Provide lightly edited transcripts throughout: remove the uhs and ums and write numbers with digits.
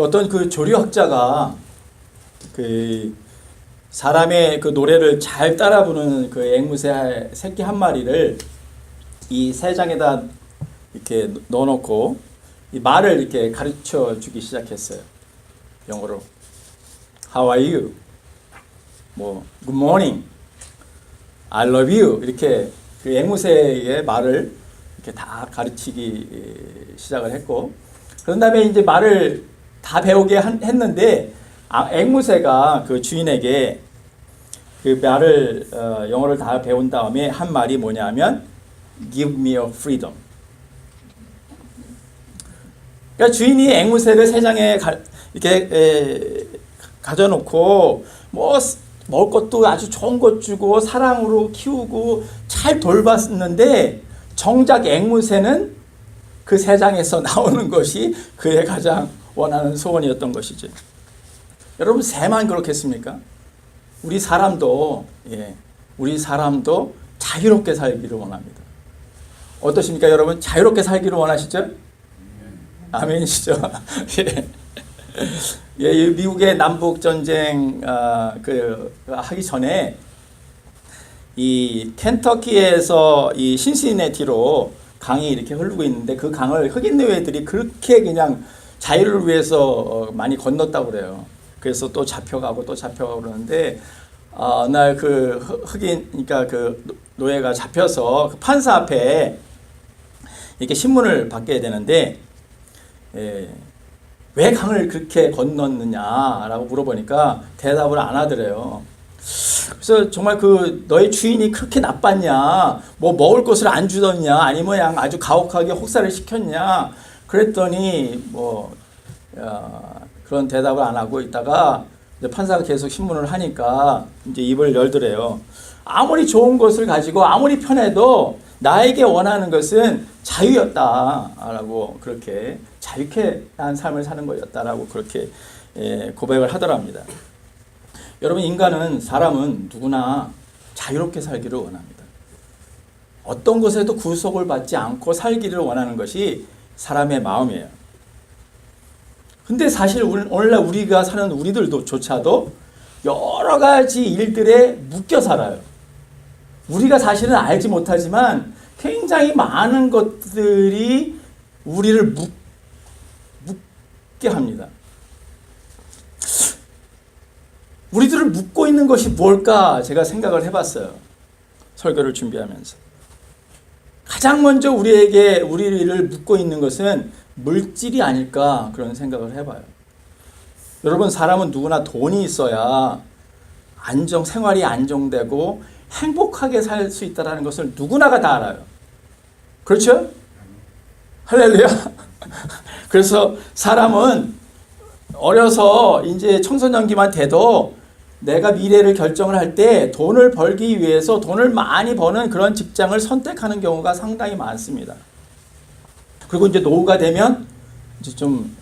어떤 그 조류학자가 그 사람의 그 노래를 잘 따라 부르는 그 앵무새 새끼 한 마리를 이 새 장에다 이렇게 넣어놓고 이 말을 이렇게 가르쳐 주기 시작했어요. 영어로 How are you? 뭐 Good morning, I love you 이렇게 그 앵무새의 말을 이렇게 다 가르치기 시작을 했고, 그런 다음에 이제 말을 다 배우게 했는데 앵무새가 그 주인에게 그 말을 영어를 다 배운 다음에 한 말이 뭐냐면 Give me your freedom. 그러니까 주인이 앵무새를 새장에 이렇게 가져놓고 뭐 먹을 것도 아주 좋은 것 주고 사랑으로 키우고 잘 돌봤는데 정작 앵무새는 그 새장에서 나오는 것이 그의 가장 원하는 소원이었던 것이죠. 여러분, 새만 그렇겠습니까? 우리 사람도 자유롭게 살기를 원합니다. 어떠십니까, 여러분? 자유롭게 살기를 원하시죠? 아멘이시죠? 예, 미국의 남북 전쟁 하기 전에 이 켄터키에서 이 신시내티로 강이 이렇게 흐르고 있는데 그 강을 흑인 노예들이 그렇게 그냥 자유를 위해서 많이 건넜다고 그래요. 그래서 또 잡혀가고 그러는데 날 그 그러니까 그 노예가 잡혀서 그 판사 앞에 이렇게 신문을 받게 되는데 왜 강을 그렇게 건넜느냐라고 물어보니까 대답을 안 하더래요. 그래서 정말 그 너의 주인이 그렇게 나빴냐, 뭐 먹을 것을 안 주더냐, 아니면 그냥 아주 가혹하게 혹사를 시켰냐, 그랬더니 뭐 그런 대답을 안 하고 있다가 이제 판사가 계속 신문을 하니까 이제 입을 열더래요. 아무리 좋은 것을 가지고 아무리 편해도 나에게 원하는 것은 자유였다라고, 그렇게 자유케 한 삶을 사는 거였다라고 그렇게 고백을 하더랍니다. 여러분, 사람은 누구나 자유롭게 살기를 원합니다. 어떤 것에도 구속을 받지 않고 살기를 원하는 것이 사람의 마음이에요. 근데 사실 오늘날 우리가 사는 우리들조차도 여러 가지 일들에 묶여 살아요. 우리가 사실은 알지 못하지만 굉장히 많은 것들이 우리를 묶게 합니다. 우리들을 묶고 있는 것이 뭘까 제가 생각을 해봤어요. 설교를 준비하면서. 가장 먼저 우리를 묶고 있는 것은 물질이 아닐까, 그런 생각을 해봐요. 여러분, 사람은 누구나 돈이 있어야 생활이 안정되고 행복하게 살 수 있다는 것을 누구나가 다 알아요. 그렇죠? 할렐루야. 그래서 사람은 어려서 이제 청소년기만 돼도 내가 미래를 결정을 할 때 돈을 벌기 위해서 돈을 많이 버는 그런 직장을 선택하는 경우가 상당히 많습니다. 그리고 이제 노후가 되면 이제 좀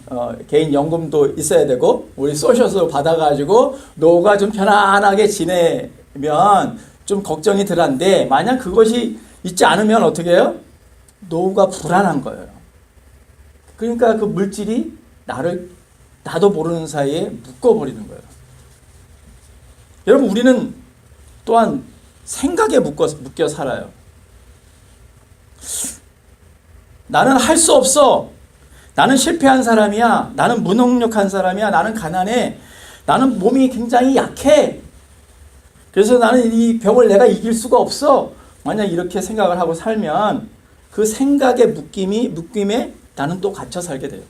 개인 연금도 있어야 되고 우리 소셜도 받아가지고 노후가 좀 편안하게 지내면 좀 걱정이 덜한데, 만약 그것이 있지 않으면 어떻게 해요? 노후가 불안한 거예요. 그러니까 그 물질이 나도 모르는 사이에 묶어버리는 거예요. 여러분, 우리는 또한 생각에 묶여 살아요. 나는 할 수 없어. 나는 실패한 사람이야. 나는 무능력한 사람이야. 나는 가난해. 나는 몸이 굉장히 약해. 그래서 나는 이 병을 내가 이길 수가 없어. 만약 이렇게 생각을 하고 살면 그 생각의 묶임에 나는 또 갇혀 살게 돼요.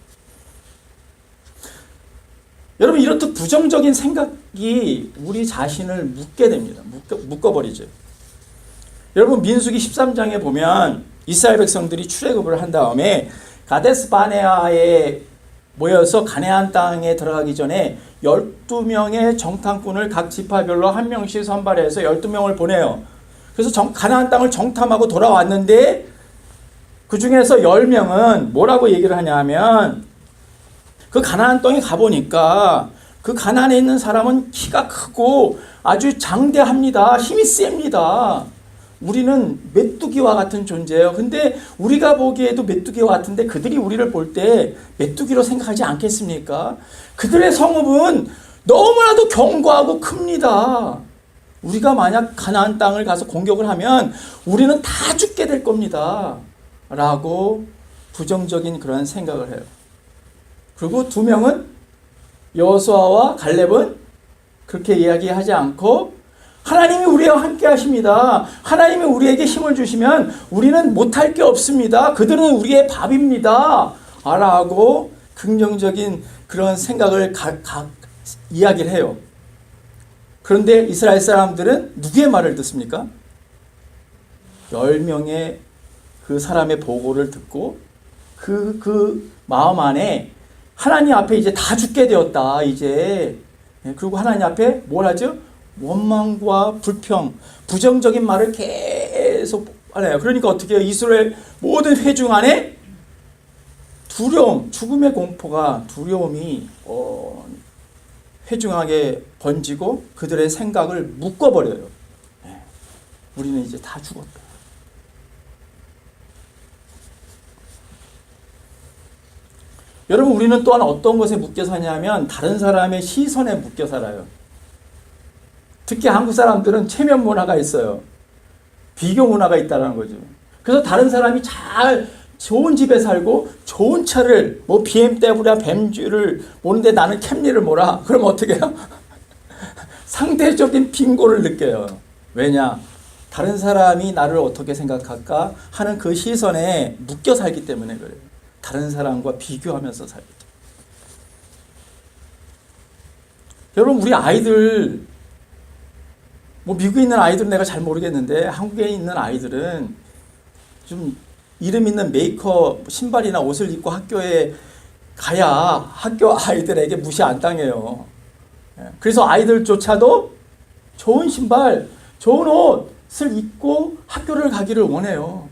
여러분, 이렇듯 부정적인 생각이 우리 자신을 묶게 됩니다. 묶어버리죠. 여러분, 민수기 13장에 보면 이스라엘 백성들이 출애굽을 한 다음에 가데스 바네아에 모여서 가나안 땅에 들어가기 전에 12명의 정탐꾼을 각 지파별로 한 명씩 선발해서 12명을 보내요. 그래서 가나안 땅을 정탐하고 돌아왔는데 그 중에서 10명은 뭐라고 얘기를 하냐 하면, 그 가나안 땅에 가보니까 그 가나안에 있는 사람은 키가 크고 아주 장대합니다. 힘이 셉니다. 우리는 메뚜기와 같은 존재예요. 근데 우리가 보기에도 메뚜기와 같은데 그들이 우리를 볼 때 메뚜기로 생각하지 않겠습니까? 그들의 성읍은 너무나도 견고하고 큽니다. 우리가 만약 가나안 땅을 가서 공격을 하면 우리는 다 죽게 될 겁니다. 라고 부정적인 그런 생각을 해요. 그리고 두 명은 여호수아와 갈렙은 그렇게 이야기하지 않고 하나님이 우리와 함께 하십니다. 하나님이 우리에게 힘을 주시면 우리는 못할 게 없습니다. 그들은 우리의 밥입니다. 라고 긍정적인 그런 생각을 이야기를 해요. 그런데 이스라엘 사람들은 누구의 말을 듣습니까? 10명의 그 사람의 보고를 듣고 그 마음 안에 하나님 앞에 이제 다 죽게 되었다. 이제 그리고 하나님 앞에 뭘 하죠? 원망과 불평, 부정적인 말을 계속 하네요. 그러니까 어떻게 해요? 이스라엘 모든 회중 안에 두려움, 죽음의 공포가 두려움이 회중하게 번지고 그들의 생각을 묶어버려요. 우리는 이제 다 죽었다. 여러분, 우리는 또한 어떤 것에 묶여 사냐면 다른 사람의 시선에 묶여 살아요. 특히 한국 사람들은 체면 문화가 있어요. 비교 문화가 있다는 거죠. 그래서 다른 사람이 잘 좋은 집에 살고 좋은 차를 뭐 BMW나 뱀주를 모는데 나는 캠리를 몰아. 그럼 어떻게 해요? 상대적인 빈곤을 느껴요. 왜냐? 다른 사람이 나를 어떻게 생각할까 하는 그 시선에 묶여 살기 때문에 그래요. 다른 사람과 비교하면서 살죠. 여러분, 우리 아이들, 뭐 미국에 있는 아이들은 내가 잘 모르겠는데 한국에 있는 아이들은 좀 이름 있는 메이커 신발이나 옷을 입고 학교에 가야 학교 아이들에게 무시 안 당해요. 그래서 아이들조차도 좋은 신발, 좋은 옷을 입고 학교를 가기를 원해요.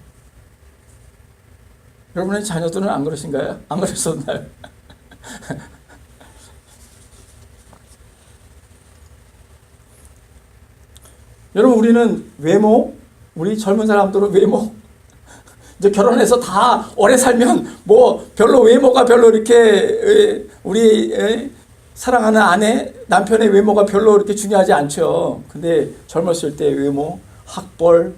여러분의 자녀들은 안 그러신가요? 안 그러셨나요? 여러분, 우리는 외모, 우리 젊은 사람들은 외모, 이제 결혼해서 다 오래 살면 뭐 별로 외모가 별로 이렇게 우리 사랑하는 아내, 남편의 외모가 별로 이렇게 중요하지 않죠. 근데 젊었을 때 외모, 학벌,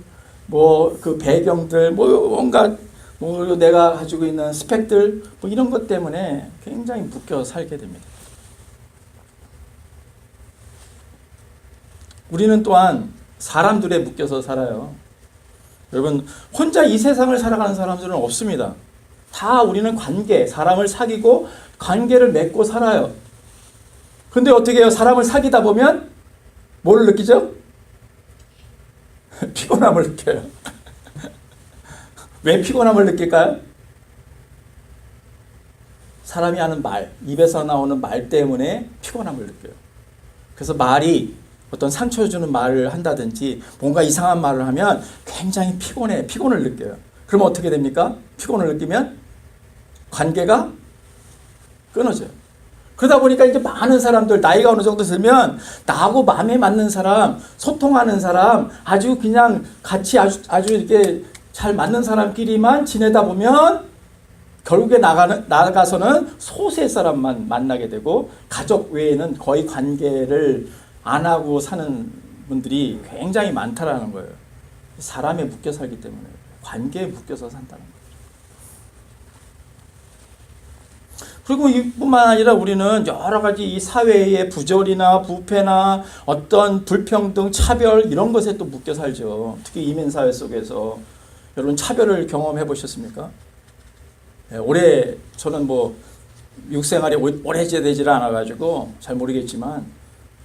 뭐 그 배경들, 뭐 온갖 뭐 내가 가지고 있는 스펙들, 뭐 이런 것 때문에 굉장히 묶여 살게 됩니다. 우리는 또한 사람들에 묶여서 살아요. 여러분, 혼자 이 세상을 살아가는 사람들은 없습니다. 다 우리는 관계, 사람을 사귀고 관계를 맺고 살아요. 근데 어떻게 해요? 사람을 사귀다 보면 뭘 느끼죠? 피곤함을 느껴요. 왜 피곤함을 느낄까요? 사람이 하는 말, 입에서 나오는 말 때문에 피곤함을 느껴요. 그래서 말이 어떤 상처 주는 말을 한다든지 뭔가 이상한 말을 하면 굉장히 피곤을 느껴요. 그러면 어떻게 됩니까? 피곤을 느끼면 관계가 끊어져요. 그러다 보니까 이제 많은 사람들, 나이가 어느 정도 들면 나하고 마음에 맞는 사람, 소통하는 사람, 아주 그냥 같이 아주 이렇게 잘 맞는 사람끼리만 지내다 보면 결국에 나가서는 소수의 사람만 만나게 되고 가족 외에는 거의 관계를 안 하고 사는 분들이 굉장히 많다라는 거예요. 사람에 묶여 살기 때문에, 관계에 묶여서 산다는 거예요. 그리고 이뿐만 아니라 우리는 여러 가지 이 사회의 부조리나 부패나 어떤 불평등, 차별 이런 것에 또 묶여 살죠. 특히 이민사회 속에서. 여러분, 차별을 경험해 보셨습니까? 올해 저는 뭐 육생활이 오래 되질 않아가지고 잘 모르겠지만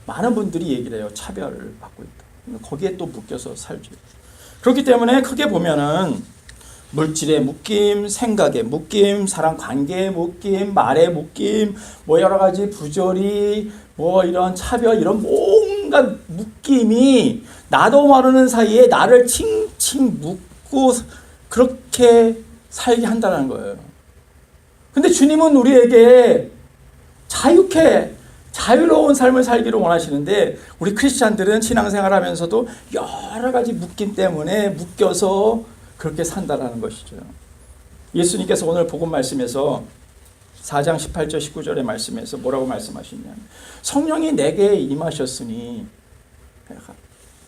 많은 분들이 얘기를 해요. 차별을 받고 있다. 거기에 또 묶여서 살죠. 그렇기 때문에 크게 보면은 물질의 묶임, 생각의 묶임, 사람 관계의 묶임, 말의 묶임, 뭐 여러 가지 부조리, 뭐 이런 차별, 이런 뭔가 묶임이 나도 모르는 사이에 나를 칭칭 묶고 그렇게 살게 한다는 거예요. 근데 주님은 우리에게 자유케 자유로운 삶을 살기를 원하시는데 우리 크리스찬들은 신앙생활하면서도 여러 가지 묶임 때문에 묶여서 그렇게 산다라는 것이죠. 예수님께서 오늘 복음 말씀에서 4장 18절 19절의 말씀에서 뭐라고 말씀하시냐면 성령이 내게 임하셨으니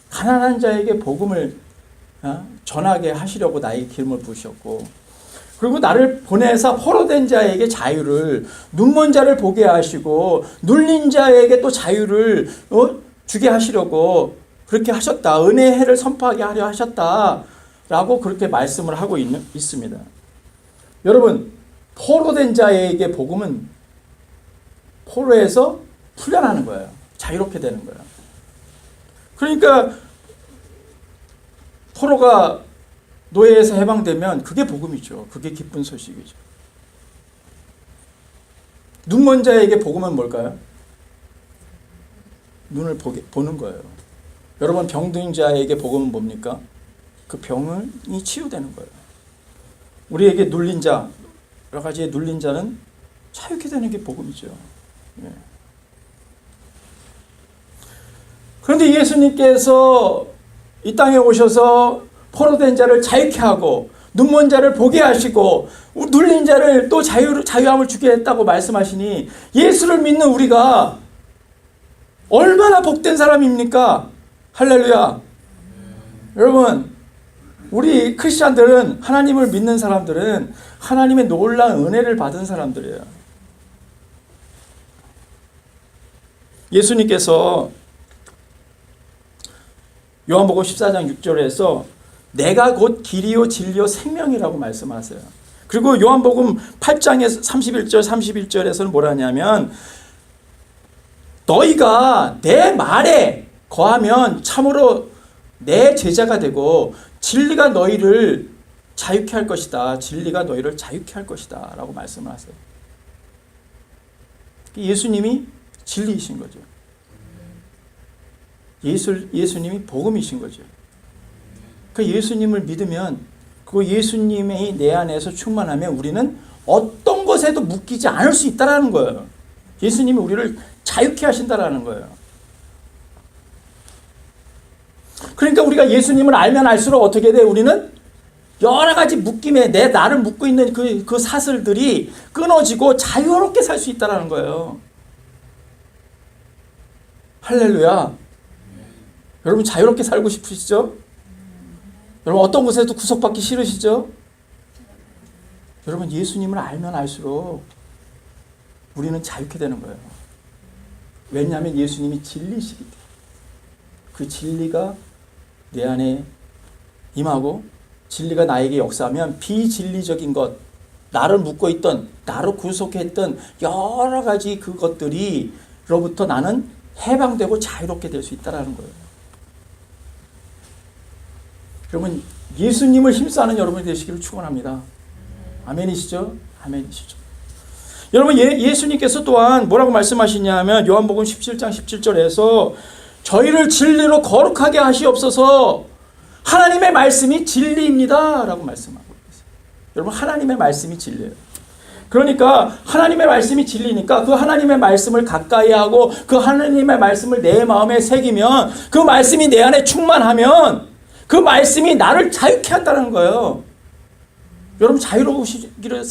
가난한 자에게 복음을 전하게 하시려고 나에게 기름을 부으셨고 그리고 나를 보내사 포로된 자에게 자유를 눈먼 자를 보게 하시고 눌린 자에게 또 자유를 주게 하시려고 그렇게 하셨다. 은혜의 해를 선포하게 하려 하셨다라고 그렇게 말씀을 하고 있습니다. 여러분 포로된 자에게 복음은 포로에서 풀려나는 거예요. 자유롭게 되는 거예요. 그러니까 포로가 노예에서 해방되면 그게 복음이죠. 그게 기쁜 소식이죠. 눈먼 자에게 복음은 뭘까요? 눈을 보는 거예요. 여러분 병든 자에게 복음은 뭡니까? 그 병이 치유되는 거예요. 우리에게 눌린 자, 여러 가지의 눌린 자는 자유케 되는 게 복음이죠. 예. 그런데 예수님께서 이 땅에 오셔서 포로된 자를 자유케 하고 눈먼 자를 보게 하시고 눌린 자를 또 자유함을 주게 했다고 말씀하시니 예수를 믿는 우리가 얼마나 복된 사람입니까? 할렐루야. 여러분 우리 크리스찬들은 하나님을 믿는 사람들은 하나님의 놀라운 은혜를 받은 사람들이에요. 예수님께서 요한복음 14장 6절에서 내가 곧 길이요 진리요 생명이라고 말씀하세요. 그리고 요한복음 8장의 31절에서는 뭐라 하냐면 너희가 내 말에 거하면 참으로 내 제자가 되고 진리가 너희를 자유케 할 것이다. 진리가 너희를 자유케 할 것이다. 라고 말씀을 하세요. 예수님이 진리이신 거죠. 예수님이 복음이신 거죠. 그 예수님을 믿으면 그 예수님이 내 안에서 충만하면 우리는 어떤 것에도 묶이지 않을 수 있다는 거예요. 예수님이 우리를 자유케 하신다는 거예요. 그러니까 우리가 예수님을 알면 알수록 어떻게 돼? 우리는 여러 가지 묶임에 나를 묶고 있는 그 사슬들이 끊어지고 자유롭게 살 수 있다는 거예요. 할렐루야. 여러분 자유롭게 살고 싶으시죠? 여러분 어떤 곳에도 구속받기 싫으시죠? 여러분 예수님을 알면 알수록 우리는 자유케 되는 거예요. 왜냐하면 예수님이 진리시기 때문에 그 진리가 내 안에 임하고 진리가 나에게 역사하면 비진리적인 것, 나를 묶고 있던, 나를 구속했던 여러 가지 그것들이로부터 나는 해방되고 자유롭게 될 수 있다는 거예요. 여러분 예수님을 힘써하는 여러분이 되시기를 축원합니다. 아멘이시죠? 아멘이시죠? 여러분 예수님께서 또한 뭐라고 말씀하시냐면 요한복음 17장 17절에서 저희를 진리로 거룩하게 하시옵소서 하나님의 말씀이 진리입니다. 라고 말씀하고 있어요. 여러분 하나님의 말씀이 진리예요. 그러니까 하나님의 말씀이 진리니까 그 하나님의 말씀을 가까이 하고 그 하나님의 말씀을 내 마음에 새기면 그 말씀이 내 안에 충만하면 그 말씀이 나를 자유케 한다는 거예요. 여러분 자유로우시기를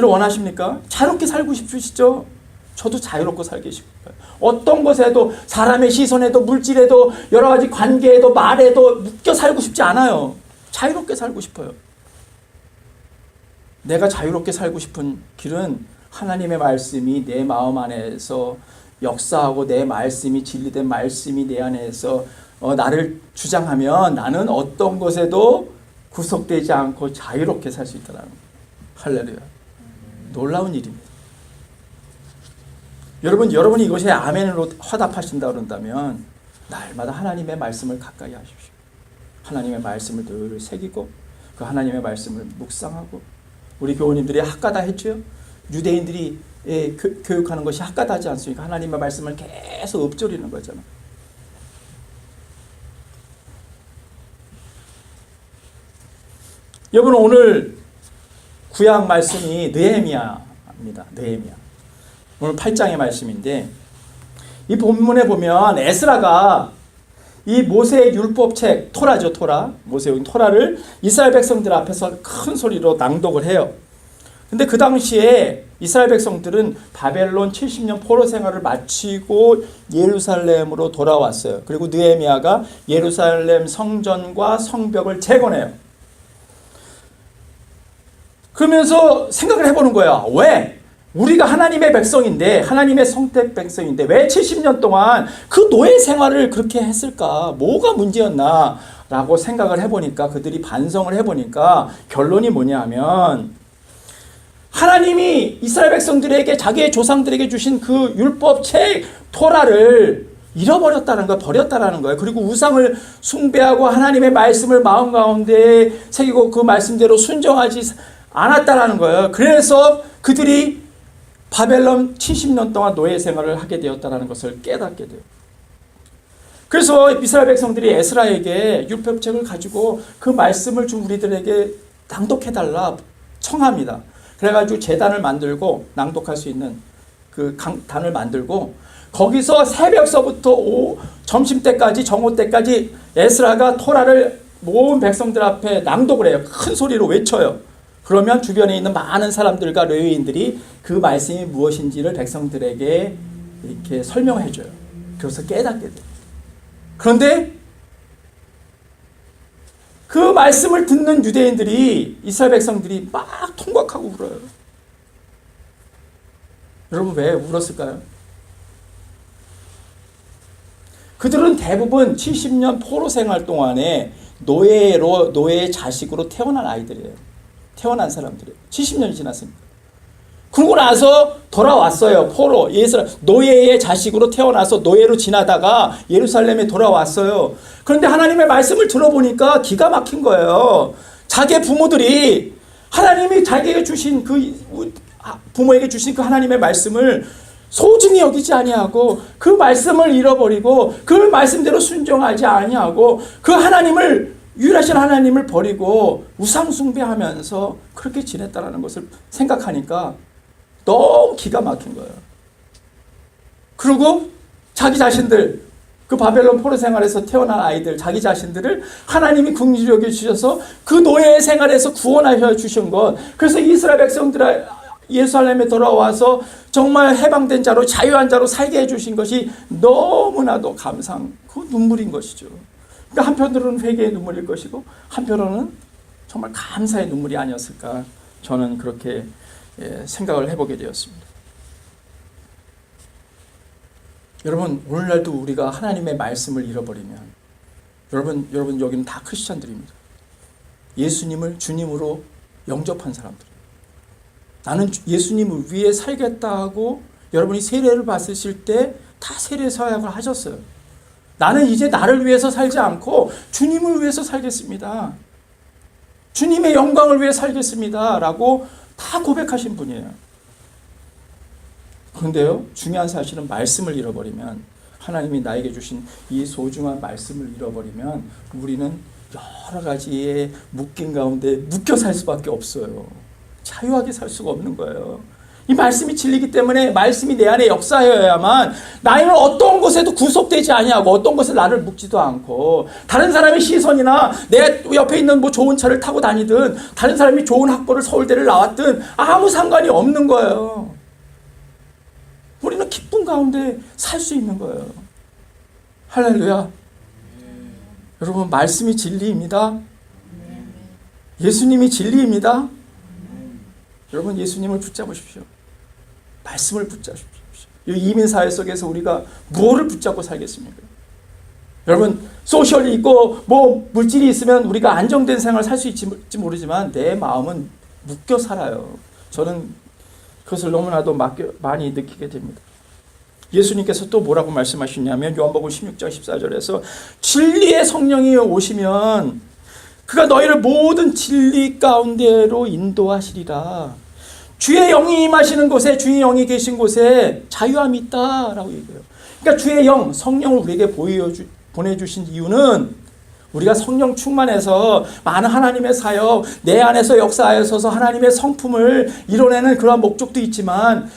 원하십니까? 자유롭게 살고 싶으시죠? 저도 자유롭고 살기 싶어요. 어떤 것에도 사람의 시선에도 물질에도 여러 가지 관계에도 말에도 묶여 살고 싶지 않아요. 자유롭게 살고 싶어요. 내가 자유롭게 살고 싶은 길은 하나님의 말씀이 내 마음 안에서 역사하고 내 말씀이 진리된 말씀이 내 안에서 나를 주장하면 나는 어떤 것에도 구속되지 않고 자유롭게 살 수 있다는 거예요. 할렐루야. 놀라운 일입니다. 여러분이 이것에 아멘으로 화답하신다 그런다면 날마다 하나님의 말씀을 가까이 하십시오. 하나님의 말씀을 늘 새기고 그 하나님의 말씀을 묵상하고 우리 교우님들이 학가다 했죠. 유대인들이 교육하는 것이 학가다지 않습니까? 하나님의 말씀을 계속 읊조리는 거잖아요. 여러분 오늘 구약 말씀이 느헤미야입니다. 느헤미야. 오늘 8장의 말씀인데 이 본문에 보면 에스라가 이 모세의 율법책 토라죠, 토라. 모세의 토라를 이스라엘 백성들 앞에서 큰 소리로 낭독을 해요. 근데 그 당시에 이스라엘 백성들은 바벨론 70년 포로 생활을 마치고 예루살렘으로 돌아왔어요. 그리고 느헤미야가 예루살렘 성전과 성벽을 재건해요. 그러면서 생각을 해보는 거야. 왜? 우리가 하나님의 백성인데, 하나님의 성택 백성인데 왜 70년 동안 그 노예 생활을 그렇게 했을까? 뭐가 문제였나? 라고 생각을 해보니까, 그들이 반성을 해보니까 결론이 뭐냐 하면, 하나님이 이스라엘 백성들에게, 자기의 조상들에게 주신 그 율법책 토라를 잃어버렸다는 거예요. 버렸다는 거예요. 그리고 우상을 숭배하고 하나님의 말씀을 마음 가운데 새기고 그 말씀대로 순종하지 않았다는 거예요. 그래서 그들이 바벨론 70년 동안 노예 생활을 하게 되었다는 것을 깨닫게 돼요. 그래서 이스라엘 백성들이 에스라에게 율법책을 가지고 그 말씀을 좀 우리들에게 낭독해달라 청합니다. 그래가지고 제단을 만들고 낭독할 수 있는 그 단을 만들고 거기서 새벽서부터 점심때까지 정오 때까지 에스라가 토라를 모은 백성들 앞에 낭독을 해요. 큰 소리로 외쳐요. 그러면 주변에 있는 많은 사람들과 레위인들이 그 말씀이 무엇인지를 백성들에게 이렇게 설명해 줘요. 그래서 깨닫게 돼요. 그런데 그 말씀을 듣는 유대인들이, 이스라엘 백성들이 막 통곡하고 울어요. 여러분 왜 울었을까요? 그들은 대부분 70년 포로 생활 동안에 노예의 자식으로 태어난 아이들이에요. 태어난 사람들이에요. 70년이 지났습니다. 그러고 나서 돌아왔어요. 포로, 노예의 자식으로 태어나서 노예로 지나다가 예루살렘에 돌아왔어요. 그런데 하나님의 말씀을 들어보니까 기가 막힌 거예요. 자기의 부모들이 하나님이 자기에게 주신 부모에게 주신 그 하나님의 말씀을 소중히 여기지 아니하고 그 말씀을 잃어버리고 그 말씀대로 순종하지 아니하고 그 하나님을, 유일하신 하나님을 버리고 우상 숭배하면서 그렇게 지냈다는 것을 생각하니까 너무 기가 막힌 거예요. 그리고 자기 자신들, 그 바벨론 포로 생활에서 태어난 아이들, 자기 자신들을 하나님이 긍휼히 여겨 주셔서 그 노예 생활에서 구원하여 주신 것, 그래서 이스라엘 백성들 예루살렘에 돌아와서 정말 해방된 자로, 자유한 자로 살게 해주신 것이 너무나도 감사한 그 눈물인 것이죠. 그러니까 한편으로는 회개의 눈물일 것이고 한편으로는 정말 감사의 눈물이 아니었을까, 저는 그렇게 생각을 해보게 되었습니다. 여러분, 오늘날도 우리가 하나님의 말씀을 잃어버리면, 여러분 여기는 다 크리스찬들입니다. 예수님을 주님으로 영접한 사람들. 나는 예수님을 위해 살겠다 하고 여러분이 세례를 받으실 때 다 세례 서약을 하셨어요. 나는 이제 나를 위해서 살지 않고 주님을 위해서 살겠습니다. 주님의 영광을 위해 살겠습니다. 라고 다 고백하신 분이에요. 그런데요, 중요한 사실은 말씀을 잃어버리면, 하나님이 나에게 주신 이 소중한 말씀을 잃어버리면 우리는 여러 가지의 묶임 가운데 묶여 살 수밖에 없어요. 자유하게 살 수가 없는 거예요. 이 말씀이 진리이기 때문에 말씀이 내 안에 역사하여야만 나는 어떤 곳에도 구속되지 아니하고 어떤 곳에 나를 묶지도 않고, 다른 사람의 시선이나 내 옆에 있는 뭐 좋은 차를 타고 다니든 다른 사람이 좋은 학벌을 서울대를 나왔든 아무 상관이 없는 거예요. 우리는 기쁨 가운데 살 수 있는 거예요. 할렐루야. 여러분, 말씀이 진리입니다. 예수님이 진리입니다. 여러분, 예수님을 붙잡으십시오. 말씀을 붙잡으십시오. 이 이민사회 속에서 우리가 무엇을 붙잡고 살겠습니까? 여러분, 소셜이 있고 뭐 물질이 있으면 우리가 안정된 생활을 살 수 있을지 모르지만 내 마음은 묶여 살아요. 저는 그것을 너무나도 많이 느끼게 됩니다. 예수님께서 또 뭐라고 말씀하시냐면 요한복음 16장 14절에서 진리의 성령이 오시면 그가 너희를 모든 진리 가운데로 인도하시리라. 주의 영이 임하시는 곳에, 주의 영이 계신 곳에 자유함이 있다라고 얘기해요. 그러니까 주의 영, 성령을 우리에게 보내주신 이유는 우리가 성령 충만해서 많은 하나님의 사역, 내 안에서 역사하여서 하나님의 성품을 이뤄내는 그러한 목적도 있지만,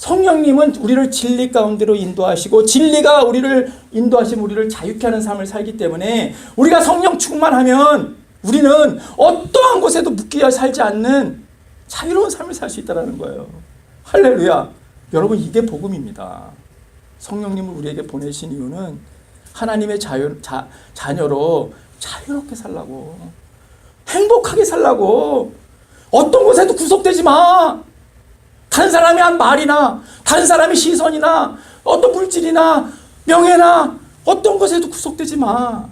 성령님은 우리를 진리 가운데로 인도하시고 진리가 우리를 인도하시면 우리를 자유케 하는 삶을 살기 때문에 우리가 성령 충만하면 우리는 어떠한 곳에도 묶여 살지 않는 자유로운 삶을 살 수 있다는 거예요. 할렐루야. 여러분, 이게 복음입니다. 성령님을 우리에게 보내신 이유는 하나님의 자녀로 자유롭게 살라고, 행복하게 살라고. 어떤 곳에도 구속되지 마. 다른 사람이 한 말이나 다른 사람의 시선이나 어떤 물질이나 명예나 어떤 것에도 구속되지 마.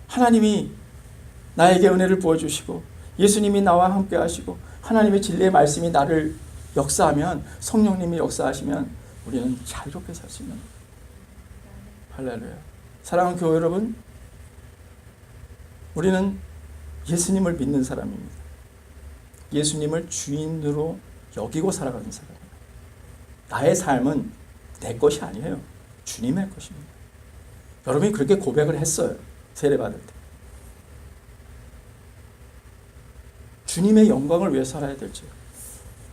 하나님이 나에게 은혜를 부어주시고 예수님이 나와 함께 하시고 하나님의 진리의 말씀이 나를 역사하면, 성령님이 역사하시면 우리는 자유롭게 살 수 있는 거예요. 할렐루야. 사랑하는 교회 여러분, 우리는 예수님을 믿는 사람입니다. 예수님을 주인으로 여기고 살아가는 사람이에요. 나의 삶은 내 것이 아니에요. 주님의 것입니다. 여러분이 그렇게 고백을 했어요. 세례받을 때. 주님의 영광을 위해 살아야 될지.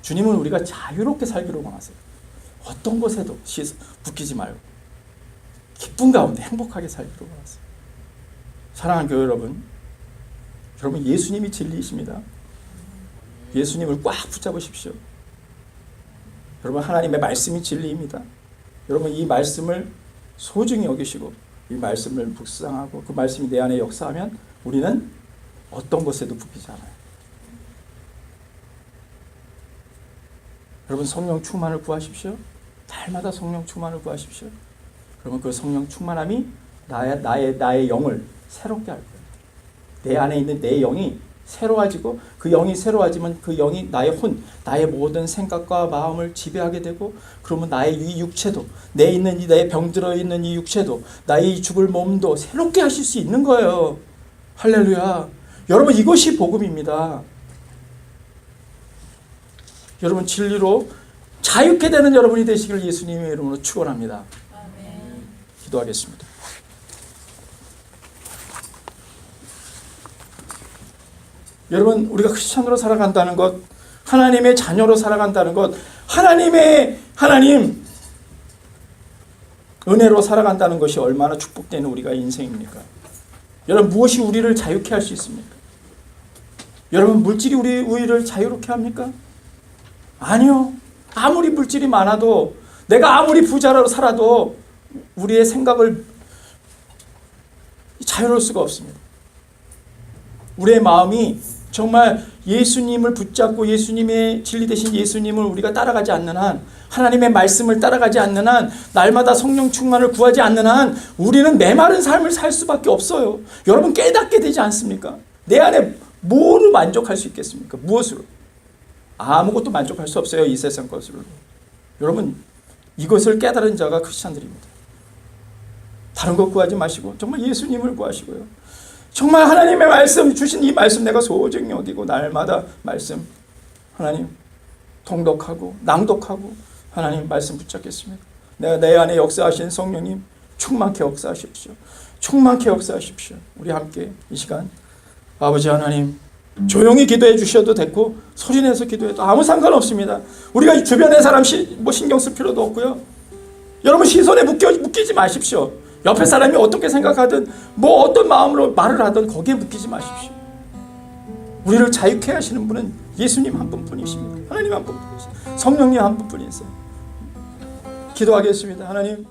주님은 우리가 자유롭게 살기로 원하세요. 어떤 것에도 묶이지 말고 기쁨 가운데 행복하게 살기로 원하세요. 사랑하는 교회 여러분, 여러분 예수님이 진리이십니다. 예수님을 꽉 붙잡으십시오. 여러분, 하나님의 말씀이 진리입니다. 여러분, 이 말씀을 소중히 여기시고 이 말씀을 묵상하고 그 말씀이 내 안에 역사하면 우리는 어떤 것에도 묶이지 않아요. 여러분, 성령 충만을 구하십시오. 날마다 성령 충만을 구하십시오. 그러면 그 성령 충만함이 나의 영을 새롭게 할 거예요. 내 안에 있는 내 영이 새로워지고 그 영이 새로워지면 그 영이 나의 나의 모든 생각과 마음을 지배하게 되고, 그러면 나의 이 육체도, 내 병들어 있는 이 육체도, 나의 이 죽을 몸도 새롭게 하실 수 있는 거예요. 할렐루야. 여러분, 이것이 복음입니다. 여러분, 진리로 자유케 되는 여러분이 되시길 예수님의 이름으로 축원합니다. 기도하겠습니다. 여러분, 우리가 크리스천으로 살아간다는 것, 하나님의 자녀로 살아간다는 것, 하나님 은혜로 살아간다는 것이 얼마나 축복되는 우리가 인생입니까? 여러분, 무엇이 우리를 자유케 할 수 있습니까? 여러분, 물질이 우리를 자유롭게 합니까? 아니요. 아무리 물질이 많아도, 내가 아무리 부자로 살아도 우리의 생각을 자유로울 수가 없습니다. 우리의 마음이 정말 예수님을 붙잡고 예수님의 진리 되신 예수님을 우리가 따라가지 않는 한, 하나님의 말씀을 따라가지 않는 한, 날마다 성령 충만을 구하지 않는 한 우리는 메마른 삶을 살 수밖에 없어요. 여러분, 깨닫게 되지 않습니까? 내 안에 뭐로 만족할 수 있겠습니까? 무엇으로? 아무것도 만족할 수 없어요. 이 세상 것으로. 여러분, 이것을 깨달은 자가 크리스천들입니다. 다른 것 구하지 마시고 정말 예수님을 구하시고요. 정말 하나님의 말씀, 주신 이 말씀 내가 소중히 여기고 날마다 말씀 하나님 통독하고 낭독하고 하나님 말씀 붙잡겠습니다. 내가 내 안에 역사하신 성령님 충만케 역사하십시오. 충만케 역사하십시오. 우리 함께 이 시간 아버지 하나님, 조용히 기도해 주셔도 됐고 소리내서 기도해도 아무 상관없습니다. 우리가 주변의 사람 신경 쓸 필요도 없고요. 여러분, 시선에 묶이지 마십시오. 옆에 사람이 어떻게 생각하든 어떤 마음으로 말을 하든 거기에 묶이지 마십시오. 우리를 자유케 하시는 분은 예수님 한 분뿐이십니다. 하나님 한 분뿐이십니다. 성령님 한 분뿐이세요. 기도하겠습니다. 하나님,